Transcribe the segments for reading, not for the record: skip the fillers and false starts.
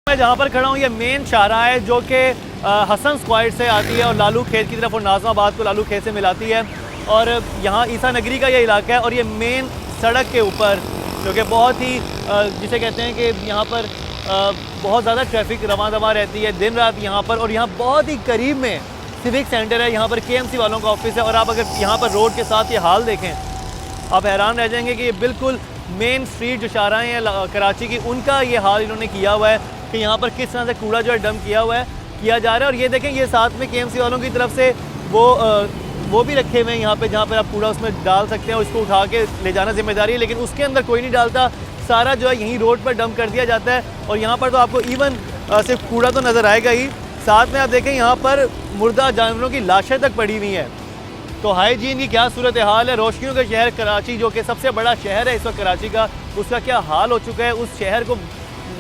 मैं जहाँ पर खड़ा हूँ ये मेन शाहराह है जो कि हसन स्क्वायर से आती है और लालू खेत की तरफ और नाज़माबाद को लालू खेत से मिलाती है। और यहाँ ईसा नगरी का ये इलाका है और ये मेन सड़क के ऊपर जो कि बहुत ही जिसे कहते हैं कि यहाँ पर बहुत ज़्यादा ट्रैफिक रवां दवा रहती है दिन रात यहाँ पर। और यहाँ बहुत ही करीब में सिविक सेंटर है, यहाँ पर KMC वालों का ऑफिस है। और आप अगर यहाँ पर रोड के साथ ये हाल देखें आप हैरान रह जाएंगे कि ये बिल्कुल मेन स्ट्रीट जो शाहराहें हैं कराची की उनका ये हाल इन्होंने किया हुआ है कि यहाँ पर किस तरह से कूड़ा जो है डंप किया जा रहा है। और ये देखें ये साथ में KMC वालों की तरफ से वो भी रखे हुए हैं यहाँ पे जहाँ पर आप कूड़ा उसमें डाल सकते हैं, उसको उठा के ले जाना जिम्मेदारी है, लेकिन उसके अंदर कोई नहीं डालता, सारा जो है यहीं रोड पर डंप कर दिया जाता है। और यहाँ पर तो आपको इवन सिर्फ कूड़ा तो नज़र आएगा ही, साथ में आप देखें यहाँ पर मुर्दा जानवरों की लाशें तक पड़ी हुई हैं। तो हाइजीन की क्या सूरत हाल है। रोशनियों का शहर कराची जो कि सबसे बड़ा शहर है इस वक्त कराची का, उसका क्या हाल हो चुका है। उस शहर को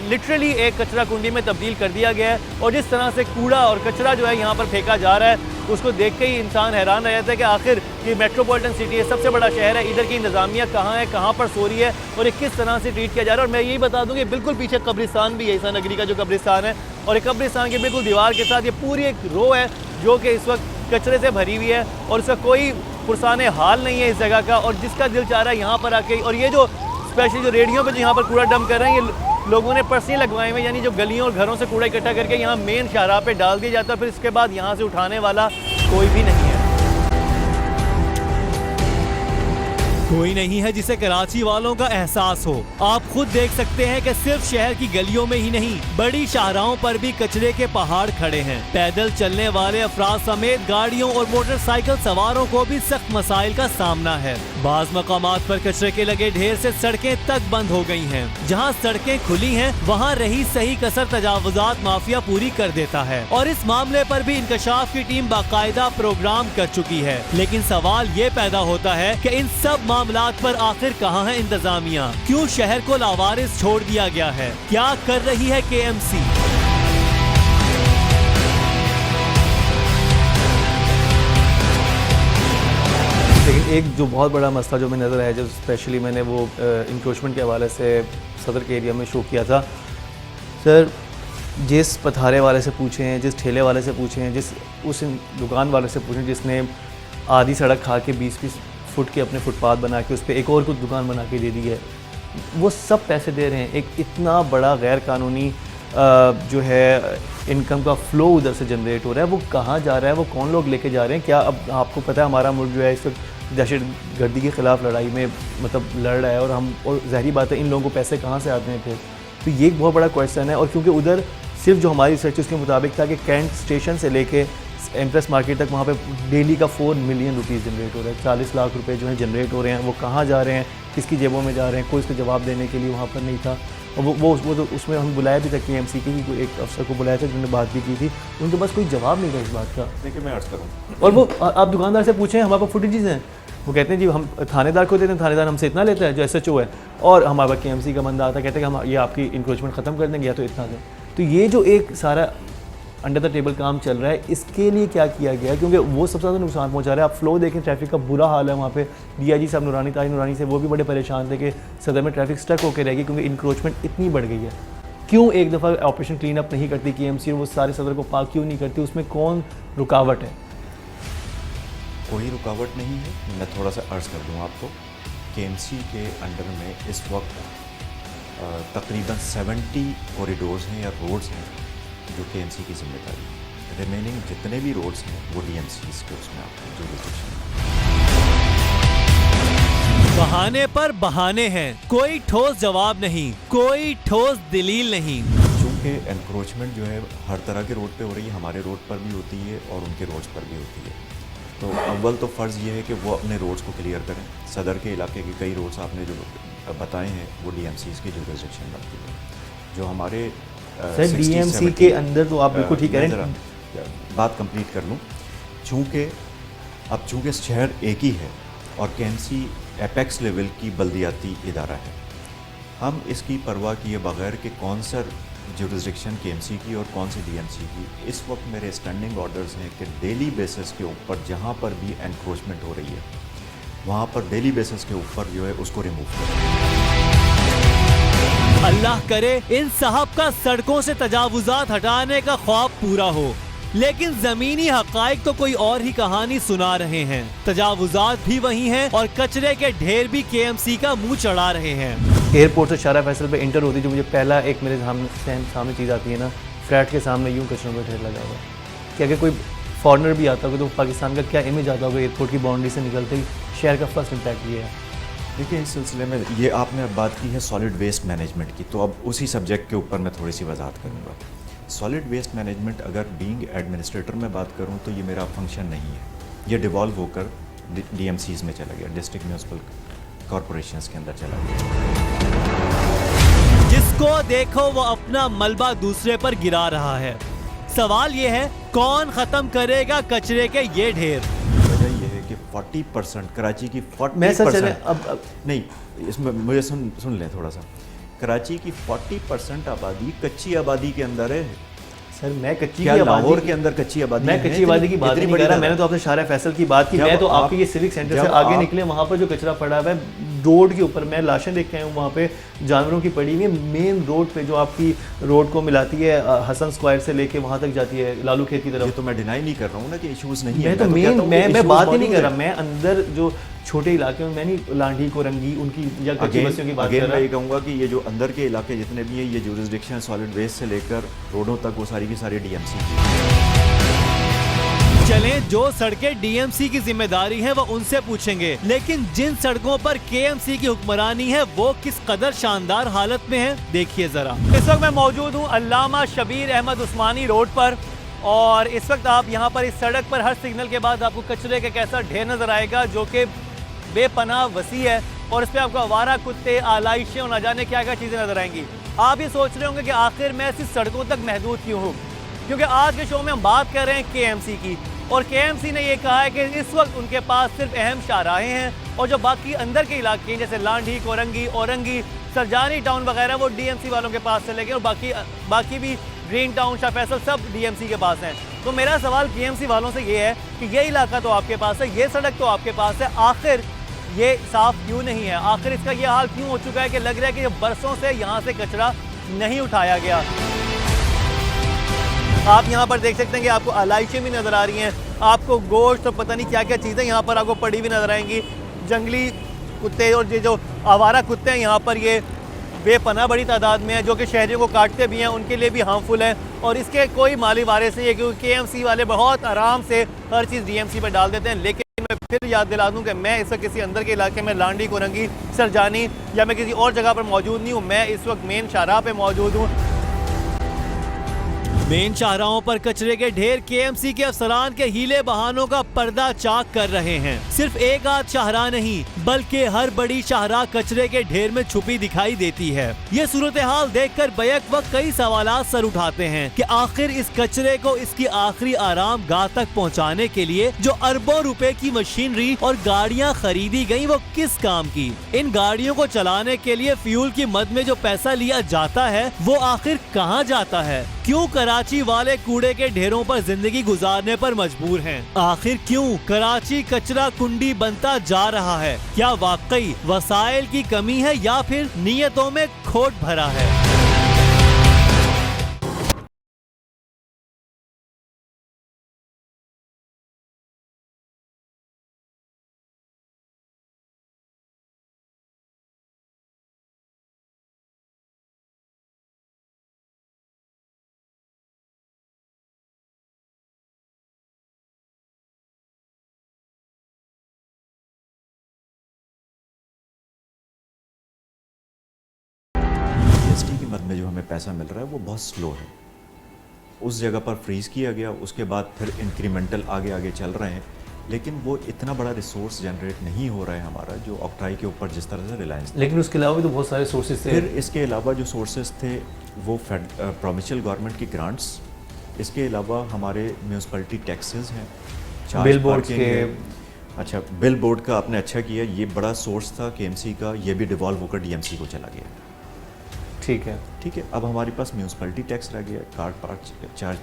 लिटरली एक कचरा कुंडी में तब्दील कर दिया गया है और जिस तरह से कूड़ा और कचरा जो है यहाँ पर फेंका जा रहा है उसको देख के ही इंसान हैरान रह जाता है कि आखिर ये मेट्रोपॉलिटन सिटी है, सबसे बड़ा शहर है, इधर की इंतज़ामिया कहाँ है, कहाँ पर सो रही है और ये किस तरह से ट्रीट किया जा रहा है। और मैं यही बता दूँ कि बिल्कुल पीछे कब्रिस्तान भी है, ईसा नगरी का जो कब्रिस्तान है, और एक कब्रिस्तान की बिल्कुल दीवार के साथ ये पूरी एक रो है जो कि इस वक्त कचरे से भरी हुई है और इसका कोई पुरसान हाल नहीं है इस जगह का। और जिसका दिल चाह रहा है यहाँ पर आके, और ये जो स्पेशली जो रेडियो पे जो यहाँ पर कूड़ा डंप कर रहे हैं ये लोगों ने पर्सनली लगवाए हुए, यानी जो गलियों और घरों से कूड़ा इकट्ठा करके यहाँ मेन शाहराह पे डाल दिया जाता है, फिर इसके बाद यहाँ से उठाने वाला कोई भी नहीं है। कोई नहीं है जिसे कराची वालों का एहसास हो। आप खुद देख सकते हैं कि सिर्फ शहर की गलियों में ही नहीं बड़ी शाहराहों पर भी कचरे के पहाड़ खड़े हैं। पैदल चलने वाले अफराद समेत गाड़ियों और मोटरसाइकिल सवारों को भी सख्त मसाइल का सामना है। बाज मकामात पर कचरे के लगे ढेर से सड़कें तक बंद हो गई हैं। जहां सड़कें खुली हैं वहां रही सही कसर तजावुजात माफिया पूरी कर देता है और इस मामले पर भी इंकशाफ की टीम बाकायदा प्रोग्राम कर चुकी है। लेकिन सवाल ये पैदा होता है कि इन सब मामलात पर आखिर कहाँ है इंतजामिया? क्यों शहर को लावारिस छोड़ दिया गया है? क्या कर रही है KMC? लेकिन एक जो बहुत बड़ा मसला जो मैं नज़र आया, जो स्पेशली मैंने वो इंक्रोचमेंट के हवाले से सदर के एरिया में शो किया था, सर जिस पथारे वाले से पूछें, जिस ठेले वाले से पूछें, जिस उस दुकान वाले से पूछें जिसने आधी सड़क खा के 20-20 फुट के अपने फुटपाथ बना के उस पर एक और कुछ दुकान बना के दे दी है, वो सब पैसे दे रहे हैं। एक इतना बड़ा गैर कानूनी जो है इनकम का फ़्लो उधर से जनरेट हो रहा है, वो कहाँ जा रहा है, वो कौन लोग लेके जा रहे हैं? क्या अब आपको पता है हमारा मुल्क जो है इस वक्त दहशत गर्दी के ख़िलाफ़ लड़ाई में मतलब लड़ रहा है और ज़ाहिर बात है इन लोगों को पैसे कहाँ से आते हैं फिर? तो ये एक बहुत बड़ा क्वेश्चन है। और क्योंकि उधर सिर्फ जो हमारी रिसर्च उसके मुताबिक था कि कैंट स्टेशन से लेके एम्प्रेस मार्केट तक वहाँ पे डेली का 4 मिलियन रुपीज़ जनरेट हो रहा है, 40 लाख रुपए जो है जनरेट हो रहे हैं। वो कहाँ जा रहे हैं, किसकी जेबों में जा रहे हैं, कोई इसका जवाब देने के लिए वहाँ पर नहीं था। और वो तो उसमें हम बुलाया भी था KMC के ही एक अफसर को बुलाया था जिन्होंने बात भी की थी, उनके पास कोई जवाब नहीं था इस बात का। देखिए मैं अर्ज़ करूँ, और वो आप दुकानदार से पूछें हमारे पास फुटेजेस हैं, वो कहते हैं जी हम थानेदार को देते हैं, थानेदार हमसे इतना लेता है जो SHO है, और हमारे पास KMC का बंदा आता है कहते हैं कि हम ये आपकी इंक्रोचमेंट ख़त्म कर देंगे या तो इतना दें। तो ये जो एक सारा अंडर द टेबल काम चल रहा है, इसके लिए क्या किया गया है? क्योंकि वो सबसे ज़्यादा नुकसान पहुंचा रहा है। आप फ्लो देखें, ट्रैफिक का बुरा हाल है वहाँ पे। DIG साहब नूरानी ताज नूरानी से वो भी बड़े परेशान थे कि सदर में ट्रैफिक स्टक होकर रहेगी क्योंकि इंक्रोचमेंट इतनी बढ़ गई है। क्यों एक दफ़ा ऑपरेशन क्लीन अप नहीं करती KMC और वो सारे सदर को पाक क्यों नहीं करती? उसमें कौन रुकावट है? कोई रुकावट नहीं है। मैं थोड़ा सा अर्ज़ कर दूँ आपको, KMC के अंडर में इस वक्त तकरीबन 70 कॉरिडोर्स हैं या रोड्स हैं जो KMC की जिम्मेदारी है। रिमेनिंग जितने भी रोड्स हैं वो DMCs के उसमें आते हैं जुरिसडिक्शन। बहाने पर बहाने हैं, कोई ठोस जवाब नहीं, कोई ठोस दलील नहीं। चूँकि एनक्रोचमेंट जो है हर तरह के रोड पे हो रही है, हमारे रोड पर भी होती है और उनके रोड्स पर भी होती है। तो अव्वल तो फ़र्ज़ ये है कि वो अपने रोड्स को क्लियर करें। सदर के इलाके के कई रोड्स आपने जो बताए हैं वो DMCs की जुरिसडिक्शन बनती है। जो हमारे सर DMC के अंदर तो आप बिल्कुल ठीक करें, बात कंप्लीट कर लूँ। चूँकि शहर एक ही है और KMC एपेक्स लेवल की बल्दियाती इदारा है, हम इसकी परवाह किए बगैर कि कौन सा जुरिसडिक्शन KMC की और कौन सी DMC की, इस वक्त मेरे स्टैंडिंग ऑर्डर्स हैं कि डेली बेसिस के ऊपर जहाँ पर भी एनक्रोचमेंट हो रही है वहाँ पर डेली बेसिस के ऊपर जो है उसको रिमूव करें। अल्लाह करे इन साहब का सड़कों से तजावुजात हटाने का ख्वाब पूरा हो, लेकिन जमीनी हकाइक तो कोई और ही कहानी सुना रहे हैं। तजावुजात भी वही हैं और कचरे के ढेर भी केएमसी का मुंह चढ़ा रहे हैं। एयरपोर्ट से शारा फैसल पे इंटर होती जो मुझे पहला एक मेरे सामने चीज़ आती है ना, फ्लैट के सामने यूं कचरों का ढेर लगा हुआ है। कि अगर कोई फॉरनर भी आता होगा तो पाकिस्तान का क्या इमेज आता होगा एयरपोर्ट की बाउंड्री से निकलते ही। शहर का फर्स्ट इम्पैक्ट ये है। देखिए, इस सिलसिले में ये आपने अब बात की है सॉलिड वेस्ट मैनेजमेंट की, तो अब उसी सब्जेक्ट के ऊपर मैं थोड़ी सी वजाहत करूँगा। सॉलिड वेस्ट मैनेजमेंट अगर बीइंग एडमिनिस्ट्रेटर में बात करूँ तो ये मेरा फंक्शन नहीं है। ये डिवॉल्व होकर DMCs में चला गया, डिस्ट्रिक्ट म्यूनसिपल कॉरपोरेशंस के अंदर चला गया। जिसको देखो वो अपना मलबा दूसरे पर गिरा रहा है। सवाल ये है, कौन खत्म करेगा कचरे के ये ढेर? वजह ये है कि 40% कराची की 40% मैं सर चले अब नहीं, इसमें मुझे सुन लें थोड़ा सा। कराची की 40% आबादी कच्ची आबादी के अंदर है। सर मैं कच्ची क्या की लाहौर आबादी के अंदर कच्ची आबादी मैं है? कच्ची आबादी की बात इतनी नहीं बड़ी कर रहा। तादाद। मैंने तो आपसे शारा फैसल की बात की। जब मैं तो आप- आपके ये सिविक सेंटर से जब आगे आप- निकले, वहाँ पर जो कचरा पड़ा हुआ है रोड के ऊपर, मैं लाशें देख के आया हूँ वहाँ पे जानवरों की पड़ी हुई है। मेन रोड पे जो आपकी रोड को मिलाती है हसन स्क्वायर से लेके वहाँ तक जाती है लालू खेत की ये तरफ। तो मैं डिनाई नहीं कर रहा हूँ ना कि इश्यूज नहीं है। मैं तो कहता मेन हूँ कि मैं issues बात ही नहीं मौजूद कर रहा। हैं। मैं अंदर जो छोटे इलाके में मैं नहीं लांढी कोरंगी उनकी या कच्ची बस्तियों की बात कर अगेन मैं ये रहा। कहूँगा कि ये जो अंदर के इलाके जितने भी हैं, ये ज्यूरिसडिक्शन सॉलिड वेस्ट से लेकर रोडों तक वो सारी की सारी DMC की। चलें, जो सड़कें DMC की जिम्मेदारी है वो उनसे पूछेंगे, लेकिन जिन सड़कों पर KMC की हुक्मरानी है वो किस कदर शानदार हालत में है, देखिए जरा। इस वक्त मैं मौजूद हूँ अल्लामा शबीर अहमद उस्मानी रोड पर, और इस वक्त आप यहाँ पर इस सड़क पर हर सिग्नल के बाद आपको कचरे का कैसा ढेर नजर आएगा जो कि बेपनाह वसी है, और इस पर आपको आवारा कुत्ते, आलाइशें और न जाने क्या क्या चीज़ें नजर आएंगी। आप ये सोच रहे होंगे कि आखिर मैं सिर्फ सड़कों तक महदूद क्यों हूँ, क्योंकि आज के शो में हम बात कर रहे हैं KMC की, और KMC ने ये कहा है कि इस वक्त उनके पास सिर्फ अहम शाहराहें हैं, और जो बाकी अंदर के इलाके हैं जैसे लांढी, कोरंगी, औरंगी, सरजानी टाउन वगैरह वो DMC वालों के पास चले गए, और बाकी भी ग्रीन टाउन, शाह फैसल सब DMC के पास हैं। तो मेरा सवाल KMC वालों से ये है कि ये इलाका तो आपके पास है, ये सड़क तो आपके पास है, आखिर ये साफ क्यों नहीं है? आखिर इसका ये हाल क्यों हो चुका है कि लग रहा है कि बरसों से यहाँ से कचरा नहीं उठाया गया? आप यहाँ पर देख सकते हैं कि आपको आलाइशें भी नज़र आ रही हैं, आपको गोश्त और पता नहीं क्या क्या चीज़ें यहाँ पर आपको पड़ी हुई नज़र आएंगी। जंगली कुत्ते और ये जो आवारा कुत्ते हैं यहाँ पर ये बेपनाह बड़ी तादाद में है, जो कि शहरियों को काटते भी हैं, उनके लिए भी हार्मफुल है, और इसके कोई माली वारिस नहीं है, क्योंकि KMC वाले बहुत आराम से हर चीज़ DMC पर डाल देते हैं। लेकिन मैं फिर याद दिला दूं कि मैं इस वक्त किसी अंदर के इलाके में लांडी, कोरंगी, सरजानी या मैं किसी और जगह पर मौजूद नहीं हूँ। मैं इस वक्त मेन शाहराह पे मौजूद हूँ। मेन शाहराहों पर कचरे के ढेर KMC के अफसरान के हीले बहानों का पर्दा चाक कर रहे हैं। सिर्फ एक आध शाहराह नहीं बल्कि हर बड़ी शाहराह कचरे के ढेर में छुपी दिखाई देती है। ये सूरत हाल देखकर बैक वक्त कई सवालात सर उठाते हैं कि आखिर इस कचरे को इसकी आखिरी आराम गाह तक पहुँचाने के लिए जो अरबों रुपए की मशीनरी और गाड़ियाँ खरीदी गयी वो किस काम की? इन गाड़ियों को चलाने के लिए फ्यूल की मद में जो पैसा लिया जाता है वो आखिर कहाँ जाता है? क्यों कराची वाले कूड़े के ढेरों पर जिंदगी गुजारने पर मजबूर हैं? आखिर क्यों कराची कचरा कुंडी बनता जा रहा है? क्या वाकई वसाइल की कमी है या फिर नीयतों में खोट भरा है? GST की मद में जो हमें पैसा मिल रहा है वो बहुत स्लो है। उस जगह पर फ्रीज़ किया गया, उसके बाद फिर इंक्रीमेंटल आगे आगे चल रहे हैं, लेकिन वो इतना बड़ा रिसोर्स जनरेट नहीं हो रहा है हमारा जो ऑक्ट्राई के ऊपर जिस तरह से रिलायंस। लेकिन उसके अलावा भी तो बहुत सारे सोर्सेज थे। फिर इसके अलावा जो सोर्सेज थे वो प्रोविंशियल गवर्नमेंट की ग्रांट्स, इसके अलावा हमारे म्यूनसिपलिटी टैक्सेस हैं, बिल बोर्ड के। अच्छा, बिल बोर्ड का आपने अच्छा किया, ये बड़ा सोर्स था KMC का, ये भी डिवॉल्व होकर DMC को चला गया। ठीक है, ठीक है, अब हमारे पास म्यूनसिपलिटी टैक्स रह गया, कार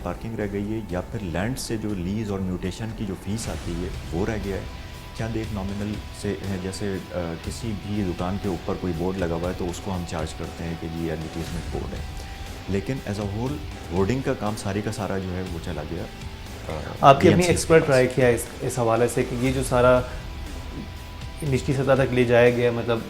पार्किंग रह गई है, या फिर लैंड से जो लीज और म्यूटेशन की जो फीस आती है वो रह गया है, चंद एक नॉमिनल से जैसे किसी भी दुकान के ऊपर कोई बोर्ड लगा हुआ है तो उसको हम चार्ज करते हैं कि ये एडवर्टीजमेंट बोर्ड है, लेकिन एज अ होल होर्डिंग का काम सारी का सारा जो है वो चला गया। आपकी अपनी DMCs के एक्सपर्ट पास। ट्राई किया इस हवाले से कि ये जो सारा निचली सतह तक ले जाया गया, मतलब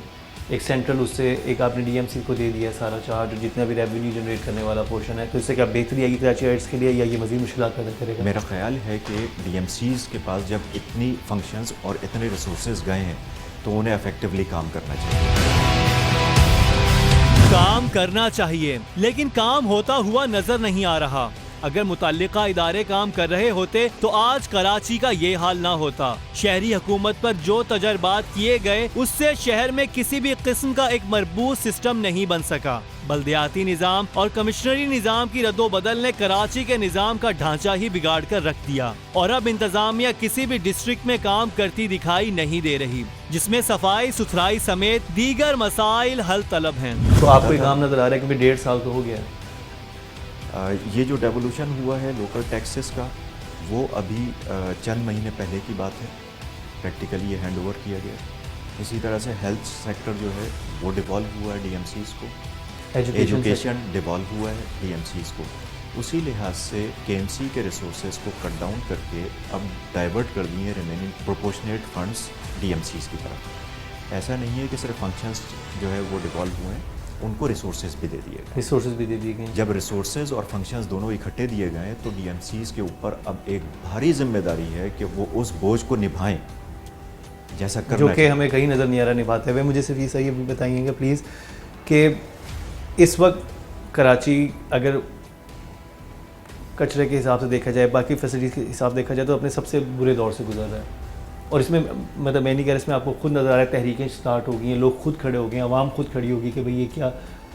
एक सेंट्रल उससे एक आपने डीएमसी को दे दिया सारा चार्ज, जितना भी रेवेन्यू जनरेट करने वाला पोर्शन है, तो इससे क्या बेहतरी आएगी कराची राइट्स के लिए या ये मज़ीद मुश्किल पैदा करेगा? मेरा ख्याल है कि डीएमसीज़ के पास जब इतनी फंक्शंस और इतने रिसोर्सेज गए हैं तो उन्हें इफेक्टिवली काम करना चाहिए। काम करना चाहिए, लेकिन काम होता हुआ नजर नहीं आ रहा। अगर मुतल्लिका इदारे काम कर रहे होते तो आज कराची का ये हाल ना होता। शहरी हुकूमत पर जो तजर्बात किए गए उससे शहर में किसी भी किस्म का एक मरबूत सिस्टम नहीं बन सका। बल्दियाती निज़ाम और कमिश्नरी निज़ाम की रद्दोबदल ने कराची के निज़ाम का ढांचा ही बिगाड़ कर रख दिया और अब इंतजामिया किसी भी डिस्ट्रिक्ट में काम करती दिखाई नहीं दे रही, जिसमें सफाई सुथराई समेत दीगर मसाइल हल तलब हैं। तो आपको ये काम नज़र आ रहा है क्योंकि 1.5 साल तो हो गया है। ये जो डेवोल्यूशन हुआ है लोकल टैक्सेस का, वो अभी चंद महीने पहले की बात है, प्रैक्टिकली ये हैंड ओवर किया गया। इसी तरह से हेल्थ सेक्टर जो है वो डिवॉल्व हुआ है डीएमसीज़ को, एजुकेशन डिवॉल्व हुआ है डीएमसीज़ को। उसी लिहाज से केएमसी के रिसोर्सेज को कट डाउन करके अब डाइवर्ट कर दिए रिमेनिंग प्रोपोर्शनेट फंड्स डीएमसीज़ की तरफ। ऐसा नहीं है कि सिर्फ फंक्शंस जो है वो डिवॉल्व हुए हैं, उनको रिसोर्सेज भी दे दिए गए। रिसोर्सेज भी दे दिए गए। जब रिसोर्सेज और फंक्शंस दोनों इकट्ठे दिए गए तो डीएमसीज़ के ऊपर अब एक भारी जिम्मेदारी है कि वो उस बोझ को निभाएं जैसा करना जो कि हमें कहीं नज़र नहीं आ रहा निभाते हुए। मुझे सिर्फ ये सही बताइएगा प्लीज़ कि इस वक्त कराची अगर कचरे के हिसाब से देखा जाए, बाकी फैसिलिटीज़ के हिसाब देखा जाए तो अपने सबसे बुरे दौर से गुजर रहा है। और इसमें मतलब मैं नहीं कह रहा, इसमें आपको खुद नज़र आ रहा है तहरीकें स्टार्ट हो गई हैं, लोग खुद खड़े हो गए हैं, आवाम खुद खड़ी होगी कि भाई ये क्या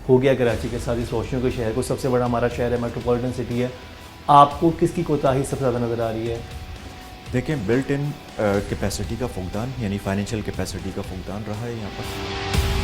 हो गया कराची के साथ, इस रोशनियों के शहर को। सबसे बड़ा हमारा शहर है, मेट्रोपॉलिटन सिटी है। आपको किसकी कोताही सबसे ज़्यादा नज़र आ रही है? देखें, बिल्ट इन कैपेसिटी का फुकदान यानी फाइनेंशियल कैपेसिटी का फुकदान रहा है यहाँ पर।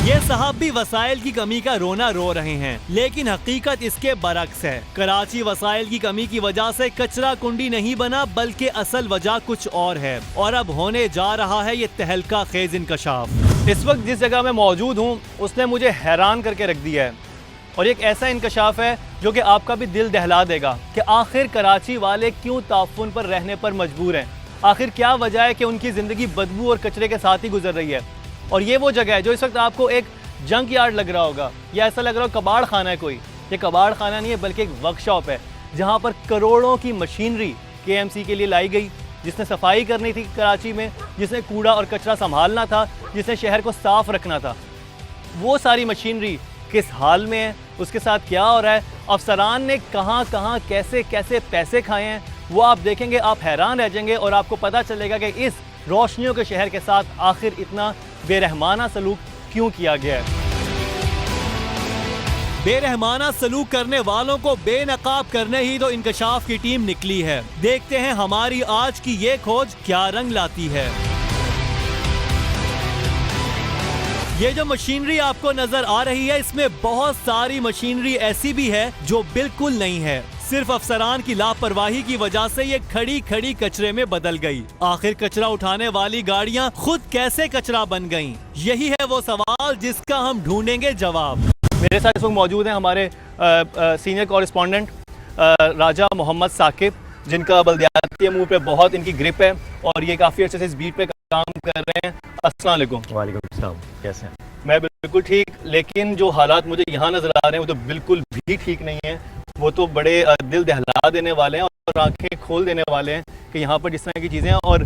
ये साहब भी वसाइल की कमी का रोना रो रहे हैं, लेकिन हकीकत इसके बरक्स है। कराची वसाइल की कमी की वजह से कचरा कुंडी नहीं बना, बल्कि असल वजह कुछ और है और अब होने जा रहा है ये तहलका खेज इंकशाफ। इस वक्त जिस जगह मैं मौजूद हूँ उसने मुझे हैरान करके रख दिया है और एक ऐसा इंकशाफ है जो कि आपका भी दिल दहला देगा कि आखिर कराची वाले क्यों ताफुन पर रहने पर मजबूर हैं। आखिर क्या वजह है कि उनकी ज़िंदगी बदबू और कचरे के साथ ही गुजर रही है। और ये वो जगह है जो इस वक्त आपको एक जंक यार्ड लग रहा होगा या ऐसा लग रहा हो कबाड़ खाना है कोई। ये कबाड़ खाना नहीं है बल्कि एक वर्कशॉप है जहाँ पर करोड़ों की मशीनरी केएमसी के लिए लाई गई, जिसने सफाई करनी थी कराची में, जिसने कूड़ा और कचरा संभालना था, जिसने शहर को साफ रखना था। वो सारी मशीनरी किस हाल में है, उसके साथ क्या हो रहा है, अफसरान ने कहाँ कहाँ कैसे कैसे पैसे खाए हैं, वो आप देखेंगे, आप हैरान रह जाएंगे और आपको पता चलेगा कि इस रोशनियों के शहर के साथ आखिर इतना बेरहमाना सलूक क्यों किया गया है। बेरहमाना सलूक करने वालों को बेनकाब करने ही तो इंकशाफ की टीम निकली है। देखते हैं हमारी आज की ये खोज क्या रंग लाती है। ये जो मशीनरी आपको नजर आ रही है, इसमें बहुत सारी मशीनरी ऐसी भी है जो बिल्कुल नहीं है। सिर्फ अफसरान की लापरवाही की वजह से ये खड़ी खड़ी कचरे में बदल गई। आखिर कचरा उठाने वाली गाड़ियां खुद कैसे कचरा बन गईं? यही है वो सवाल जिसका हम ढूंढेंगे जवाब। मेरे साथ इस वक्त मौजूद हैं हमारे सीनियर कॉरेस्पॉन्डेंट राजा मोहम्मद साकिब, जिनका बल्दियाती अमूर पे बहुत इनकी ग्रिप है और ये काफ़ी अच्छे से इस बीट पे काम कर रहे हैं। अस्सलाम वालेकुम। वालेकुम अस्सलाम, कैसे हैं? मैं बिल्कुल ठीक, लेकिन जो हालात मुझे यहाँ नज़र आ रहे हैं वो तो बिल्कुल भी ठीक नहीं है। वो तो बड़े दिल दहला देने वाले हैं और आंखें खोल देने वाले हैं कि यहाँ पर जिस तरह की चीज़ें हैं और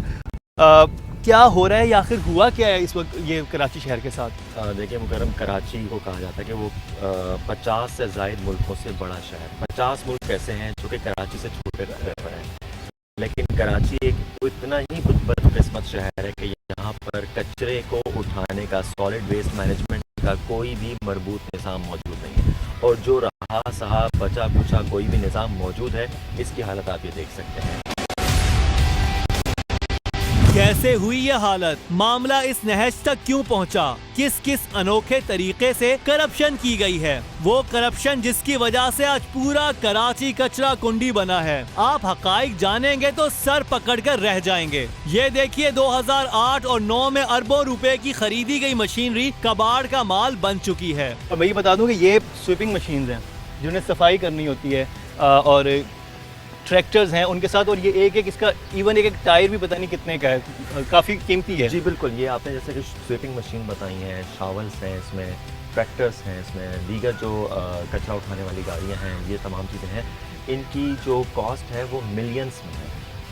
क्या हो रहा है या आखिर हुआ क्या है इस वक्त ये कराची शहर के साथ। देखिए मुकरम, कराची को कहा जाता है कि वो 50 से ज़ायद मुल्कों से बड़ा शहर। 50 मुल्क ऐसे हैं जो कि कराची से छोटे पर हैं, लेकिन कराची एक इतना ही कुछ बदकिस्मत शहर है कि यहाँ पर कचरे को उठाने का, सॉलिड वेस्ट मैनेजमेंट का कोई भी मरबूत निज़ाम मौजूद नहीं है। और जो रहा सहा बचा कुचा कोई भी निज़ाम मौजूद है, इसकी हालत आप ये देख सकते हैं। कैसे हुई यह हालत, मामला इस नहज तक क्यों पहुंचा, किस किस अनोखे तरीके से करप्शन की गई है, वो करप्शन जिसकी वजह से आज पूरा कराची कचरा कुंडी बना है। आप हकाइक जानेंगे तो सर पकड़कर रह जाएंगे। ये देखिए 2008 और 9 में अरबों रुपए की खरीदी गई मशीनरी कबाड़ का माल बन चुकी है। और मैं ये बता दूं कि ये स्वीपिंग मशीन्स हैं जिन्हें सफाई करनी होती है और ट्रैक्टर्स हैं उनके साथ, और ये एक एक इसका इवन एक एक टायर भी पता नहीं कितने का है, काफ़ी कीमती है। जी बिल्कुल, ये आपने जैसे कि स्वीपिंग मशीन बताई हैं, शावल्स हैं इसमें, ट्रैक्टर्स हैं इसमें, दीगर जो कचरा उठाने वाली गाड़ियाँ हैं, ये तमाम चीज़ें हैं। इनकी जो कॉस्ट है वो मिलियंस में है,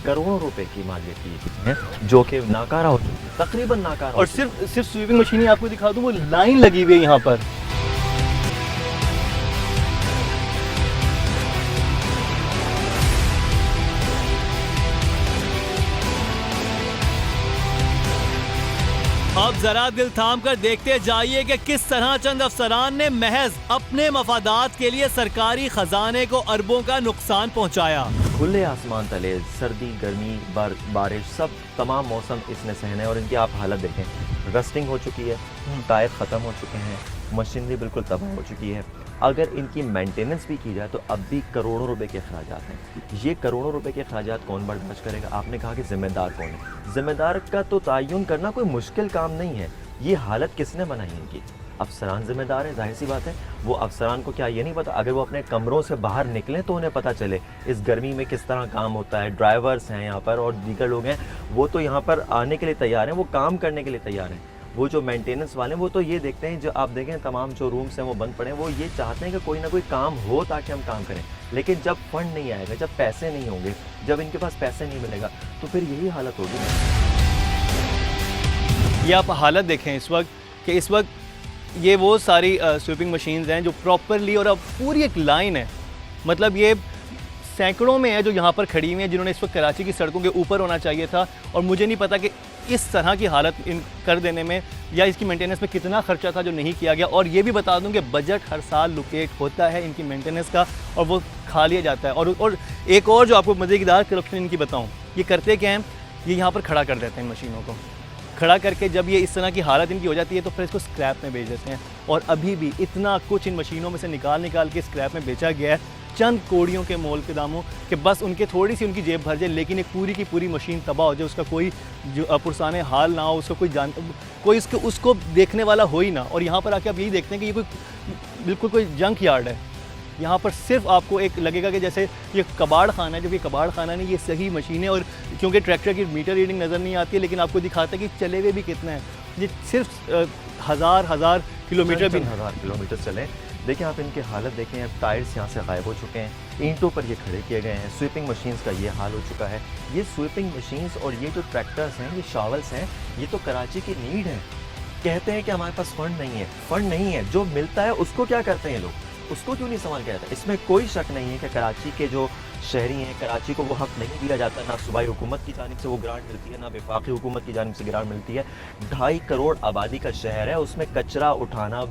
करोड़ों रुपए की मालियत की चीज़ें हैं जो कि नाकारा हो चुकी है, तकरीबन नाकारा हो और चुकी है। सिर्फ स्वीपिंग मशीन ही आपको दिखा दूं, वो लाइन लगी हुई है यहाँ पर। अब जरा दिल थाम कर देखते जाइए कि किस तरह चंद अफसरान ने महज अपने मफादात के लिए सरकारी खजाने को अरबों का नुकसान पहुंचाया। खुले आसमान तले सर्दी, गर्मी, बारिश, सब तमाम मौसम इसने सहने, और इनकी आप हालत देखें, रस्टिंग हो चुकी है, टायर ख़त्म हो चुके हैं, मशीनरी बिल्कुल तबाह हो चुकी है। अगर इनकी मेंटेनेंस भी की जाए तो अब भी करोड़ों रुपए के अखराजात हैं। ये करोड़ों रुपए के अखराजात कौन बर्दाश्त करेगा? आपने कहा कि ज़िम्मेदार कौन है? ज़िम्मेदार का तो तयन करना कोई मुश्किल काम नहीं है। ये हालत किसने बनाई इनकी? अफसरान ज़िम्मेदार है, जाहिर सी बात है। वो अफसरान को क्या ये नहीं पता? अगर वो अपने कमरों से बाहर निकलें तो उन्हें पता चले इस गर्मी में किस तरह काम होता है। ड्राइवर्स हैं यहाँ पर और दीगर लोग हैं, वो तो यहाँ पर आने के लिए तैयार हैं, वो काम करने के लिए तैयार हैं। वो जो मेंटेनेंस वाले हैं वो तो ये देखते हैं, जो आप देखें तमाम जो रूम्स हैं वो बंद पड़े हैं, वो ये चाहते हैं कि कोई ना कोई काम हो ताकि हम काम करें। लेकिन जब फंड नहीं आएगा, जब पैसे नहीं होंगे, जब इनके पास पैसे नहीं मिलेगा, तो फिर यही हालत होगी। ये आप हालत देखें इस वक्त कि इस वक्त ये वो सारी स्वीपिंग मशीन्स हैं जो प्रॉपरली, और अब पूरी एक लाइन है, मतलब ये सैकड़ों में है जो यहाँ पर खड़ी हुई हैं, जिन्होंने इस वक्त कराची की सड़कों के ऊपर होना चाहिए था। और मुझे नहीं पता कि इस तरह की हालत इन कर देने में या इसकी मेंटेनेंस में कितना खर्चा था जो नहीं किया गया। और ये भी बता दूं कि बजट हर साल लोकेट होता है इनकी मेंटेनेंस का और वो खा लिया जाता है। और एक और जो आपको मज़ेदार करप्शन इनकी बताऊं, ये करते क्या हैं, ये यहाँ पर खड़ा कर देते हैं इन मशीनों को। खड़ा करके जब ये इस तरह की हालत इनकी हो जाती है तो फिर इसको स्क्रैप में बेच देते हैं। और अभी भी इतना कुछ इन मशीनों में से निकाल के स्क्रैप में बेचा गया है चंद कोड़ियों के मोल के दामों कि बस उनके थोड़ी सी उनकी जेब भर जाए, लेकिन एक पूरी की पूरी मशीन तबाह हो जाए, उसका कोई जो पुरसाने हाल ना हो, उसको कोई उसको देखने वाला हो ही ना। और यहाँ पर आके आप यही देखते हैं कि ये कोई बिल्कुल कोई जंक यार्ड है। यहाँ पर सिर्फ आपको एक लगेगा कि जैसे ये कबाड़ खाना है, जब ये कबाड़ खाना नहीं, ये सही मशीन है। और क्योंकि ट्रैक्टर की मीटर रीडिंग नज़र नहीं आती है, लेकिन आपको दिखाता है कि चले हुए भी कितना है। ये सिर्फ हज़ार किलोमीटर भी 1000 किलोमीटर चले। देखिए आप इनकी हालत देखें, अब टायर्स यहाँ से गायब हो चुके हैं, ईंटों पर ये खड़े किए गए हैं। स्वीपिंग मशीन्स का ये हाल हो चुका है। ये स्वीपिंग मशीन्स और ये जो ट्रैक्टर्स हैं, ये शावल्स हैं, ये तो कराची की नीड है। कहते हैं कि हमारे पास फंड नहीं है, फंड नहीं है, जो मिलता है उसको क्या करते हैं लोग, उसको क्यों नहीं संभाल के रहता? इसमें कोई शक नहीं है कि कराची के जो शहरी हैं, कराची को वो हक नहीं दिया जाता, ना सूबाई हुकूमत की जानिब से वो ग्रांट मिलती है, ना वफाकी हुकूमत की जानिब से ग्रांट मिलती है। 2.5 करोड़ आबादी का शहर है, उसमें कचरा उठाना,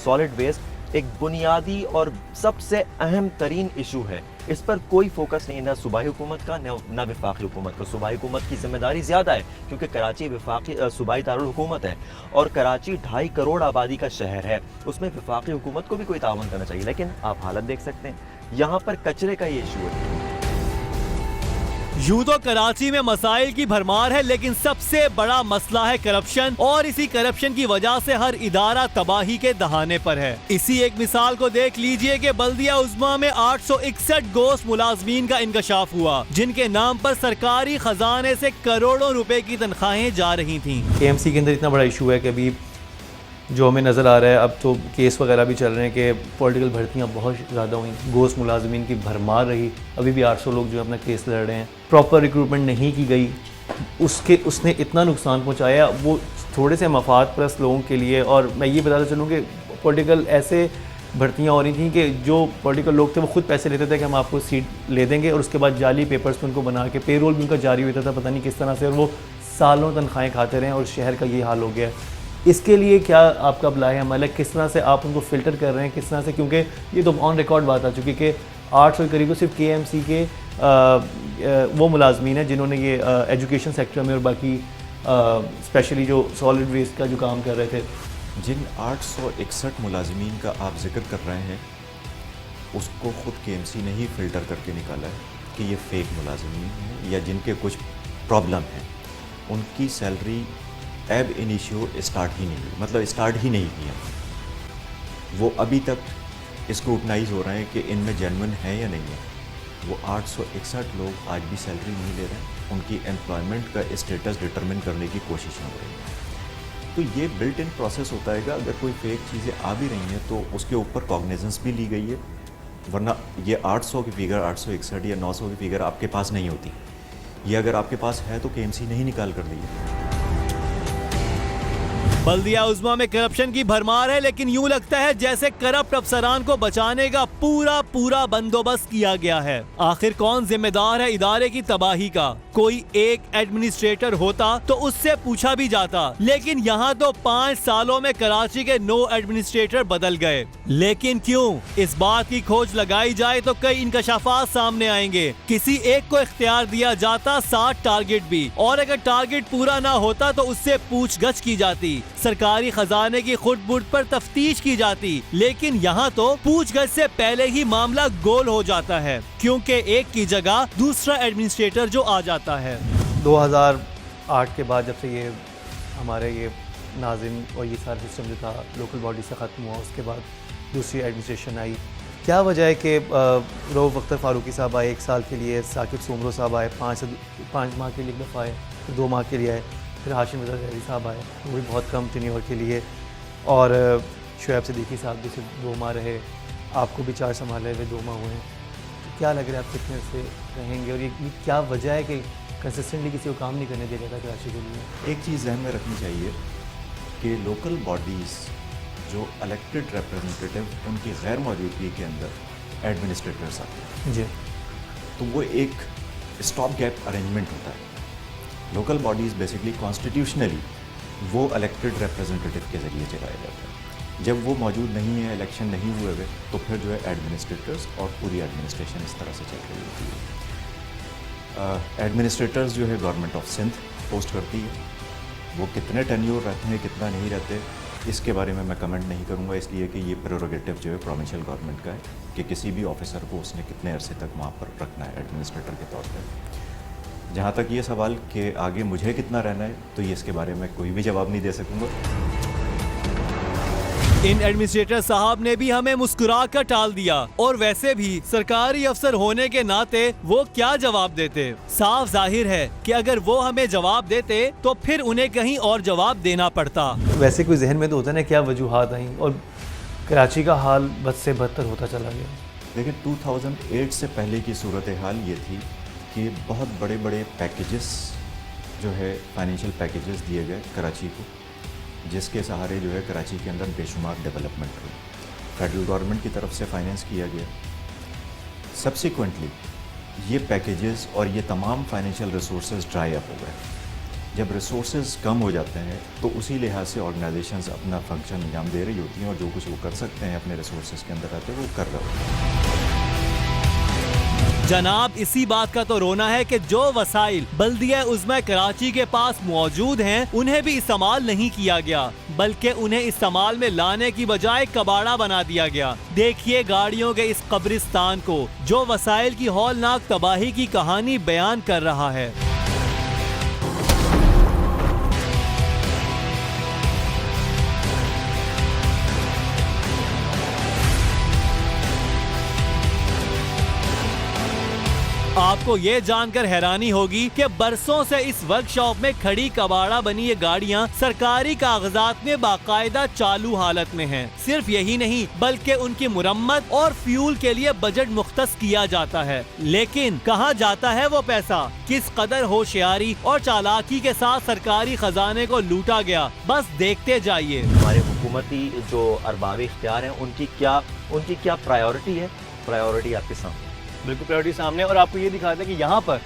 सॉलिड वेस्ट एक बुनियादी और सबसे अहम तरीन इशू है। इस पर कोई फोकस नहीं है, ना सूबाई हुकूमत का, ना वफाकी हुकूमत का। सूबाई हुकूमत की जिम्मेदारी ज़्यादा है क्योंकि कराची वफाकी सूबाई दारुल हुकूमत है और कराची 2.5 करोड़ आबादी का शहर है, उसमें वफाकी हुकूमत को भी कोई तावन करना चाहिए। लेकिन आप हालत देख सकते हैं, यहाँ पर कचरे का ये इशू है। यूं तो कराची में मसाइल की भरमार है, लेकिन सबसे बड़ा मसला है करप्शन, और इसी करप्शन की वजह से हर इदारा तबाही के दहाने पर है। इसी एक मिसाल को देख लीजिए कि बल्दिया उज़्मा में 861 गोश्त मुलाजमीन का इंकशाफ हुआ, जिनके नाम पर सरकारी खजाने से करोड़ों रुपए की तनख्वाहें जा रही थी। KMC के अंदर इतना बड़ा इशू है कि अभी जो हमें नज़र आ रहा है, अब तो केस वगैरह भी चल रहे हैं कि पॉलिटिकल भर्तियाँ बहुत ज़्यादा हुई, गोश्त मुलाजमीन की भरमार रही। अभी भी 800 लोग जो अपना केस लड़ रहे हैं, प्रॉपर रिक्रूटमेंट नहीं की गई, उसने इतना नुकसान पहुँचाया वो थोड़े से मफाद परस्त लोगों के लिए। और मैं ये बताता चलूँ कि पॉलिटिकल ऐसे भर्तियाँ हो रही थी कि जो पॉलिटिकल लोग थे वो खुद पैसे लेते थे कि हम आपको सीट ले देंगे, और उसके बाद जाली पेपर्स पर उनको बना के पेरोल भी उनका जारी होता था पता नहीं किस तरह से, और वो सालों तनख्वाहें खाते रहे, और शहर का ये हाल हो गया। इसके लिए क्या आपका अप्लाई अमल है, किस तरह से आप उनको फ़िल्टर कर रहे हैं, किस तरह से, क्योंकि ये तो ऑन रिकॉर्ड बात आ चुकी कि 800 के करीब सिर्फ KMC के वो मुलाजमीन हैं जिन्होंने ये एजुकेशन सेक्टर में और बाकी स्पेशली जो सॉलिड वेस्ट का जो काम कर रहे थे? जिन 861 मुलाजमीन का आप जिक्र कर रहे हैं उसको ख़ुद केएमसी ने ही फ़िल्टर करके निकाला है कि ये फेक मुलाजमीन हैं या जिनके कुछ प्रॉब्लम हैं, उनकी सैलरी एब इनिशियो स्टार्ट ही नहीं हुई, मतलब स्टार्ट ही नहीं किया। वो अभी तक स्क्रूटनाइज हो रहे हैं कि इनमें जेन्युइन है या नहीं है। वो 861 लोग आज भी सैलरी नहीं ले रहे हैं, उनकी एम्प्लॉयमेंट का स्टेटस डिटरमिन करने की कोशिश हो रही है। तो ये बिल्ट इन प्रोसेस होता है कि अगर कोई फेक चीज़ें आ भी रही हैं तो उसके ऊपर कॉग्निजेंस भी ली गई है, वरना ये 800 की फिगर, 861 या 900 की फिगर आपके पास नहीं होती। ये अगर आपके पास है तो केएमसी ने ही निकाल कर दी है। बल्दिया उज़्मा में करप्शन की भरमार है, लेकिन यूं लगता है जैसे करप्ट अफसरान को बचाने का पूरा बंदोबस्त किया गया है। आखिर कौन जिम्मेदार है इदारे की तबाही का? कोई एक एडमिनिस्ट्रेटर होता तो उससे पूछा भी जाता, लेकिन यहाँ तो 5 सालों में कराची के 9 एडमिनिस्ट्रेटर बदल गए। लेकिन क्यों? इस बात की खोज लगाई जाए तो कई इंकशाफात सामने आएंगे। किसी एक को इख्तियार दिया जाता 60 टारगेट भी, और अगर टारगेट पूरा ना होता तो उससे पूछगछ की जाती, सरकारी खजाने की खुट-बुट पर तफ्तीश की जाती। लेकिन यहाँ तो पूछगछ से पहले ही मामला गोल हो जाता है, क्योंकि एक की जगह दूसरा एडमिनिस्ट्रेटर जो आ जाता है। 2008 के बाद जब से ये हमारे ये नाज़िम और ये सारा सिस्टम जो था लोकल बॉडी से ख़त्म हुआ, उसके बाद दूसरी एडमिनिस्ट्रेशन आई। क्या वजह है कि रऊफ़ अख्तर फ़ारूकी साहब आए 1 साल के लिए, साकिब सोमरो साहब आए 5 माह के लिए एक दफ़ा आए, फिर 2 माह के लिए आए, फिर हाशिम रज़ा ज़हरी साहब आए, वो भी बहुत कम टेन्योर के लिए, और शुएब सिद्दीकी साहब भी सिर्फ 2 माह रहे, आपको भी 4 संभाले हुए 2 माह हुए हैं। तो क्या लग रहा है आप कितने से रहेंगे, और ये क्या वजह है कि कंसिस्टेंटली किसी को काम नहीं करने दिया जाता कराची के लिए? एक चीज़ ज़हन में रखनी चाहिए कि लोकल बॉडीज़ जो इलेक्टेड रिप्रेजेंटेटिव उनकी गैर मौजूदगी के अंदर एडमिनिस्ट्रेटर्स आते हैं जी, तो वो एक स्टॉप गैप अरेंजमेंट होता है। लोकल बॉडीज़ बेसिकली कॉन्स्टिट्यूशनली वो इलेक्टेड रिप्रेजेंटेटिव के ज़रिए चलाया जाता है। जब वो मौजूद नहीं है, इलेक्शन नहीं हुए हुए, तो फिर जो है एडमिनिस्ट्रेटर्स और पूरी एडमिनिस्ट्रेशन इस तरह से चल रही होती है। एडमिनिस्ट्रेटर्स जो है गवर्नमेंट ऑफ सिंध पोस्ट करती है, वो कितने टेन्योर रहते हैं कितना नहीं रहते इसके बारे में मैं कमेंट नहीं करूंगा, इसलिए कि ये प्रेरोगेटिव जो है प्रोविंशियल गवर्नमेंट का है कि किसी भी ऑफिसर को उसने कितने अरसे तक वहाँ पर रखना है एडमिनिस्ट्रेटर के तौर पर। जहाँ तक ये सवाल कि आगे मुझे कितना रहना है, तो ये इसके बारे में कोई भी जवाब नहीं दे सकूँगा। इन एडमिनिस्ट्रेटर साहब ने भी हमें मुस्कुरा कर टाल दिया, और वैसे भी सरकारी अफसर होने के नाते वो क्या जवाब देते? साफ जाहिर है कि अगर वो हमें जवाब देते तो फिर उन्हें कहीं और जवाब देना पड़ता। वैसे कोई जहन में तो होता है ना क्या वजूहात आई और कराची का हाल बद से बदतर होता चला गया? लेकिन 2008 से पहले की सूरत हाल ये थी कि बहुत बड़े बड़े पैकेजेस जो है फाइनेंशियल पैकेजेस दिए गए कराची को, जिसके सहारे जो है कराची के अंदर बेशुमार डेवलपमेंट हुई। फेडरल गवर्नमेंट की तरफ से फाइनेंस किया गया। सब्सिक्वेंटली ये पैकेजेस और ये तमाम फाइनेंशियल रिसोर्सेज ड्राई अप हो गए। जब रिसोर्सेज कम हो जाते हैं तो उसी लिहाज से ऑर्गेनाइजेशंस अपना फंक्शन अंजाम दे रही होती हैं, और जो कुछ वो कर सकते हैं अपने रिसोर्सेज के अंदर रहते हैं वो कर रहे होते हैं। जनाब, इसी बात का तो रोना है कि जो वसाइल बल्दिया उज़्मा कराची के पास मौजूद हैं उन्हें भी इस्तेमाल नहीं किया गया, बल्कि उन्हें इस्तेमाल में लाने की बजाय कबाड़ा बना दिया गया। देखिए गाड़ियों के इस कब्रिस्तान को जो वसाइल की हौलनाक तबाही की कहानी बयान कर रहा है। आपको ये जानकर हैरानी होगी कि बरसों से इस वर्कशॉप में खड़ी कबाड़ा बनी ये गाड़ियां सरकारी कागजात में बाकायदा चालू हालत में हैं। सिर्फ यही नहीं बल्कि उनकी मुरम्मत और फ्यूल के लिए बजट मुख्तस किया जाता है। लेकिन कहाँ जाता है वो पैसा? किस कदर होशियारी और चालाकी के साथ सरकारी खजाने को लूटा गया, बस देखते जाइए। हमारे हुकूमती जो अरबाब इख्तियार हैं उनकी क्या प्रायोरिटी है? प्रायोरिटी आपके सामने, बिल्कुल प्रायोरिटी सामने। और आपको ये दिखाते हैं कि यहाँ पर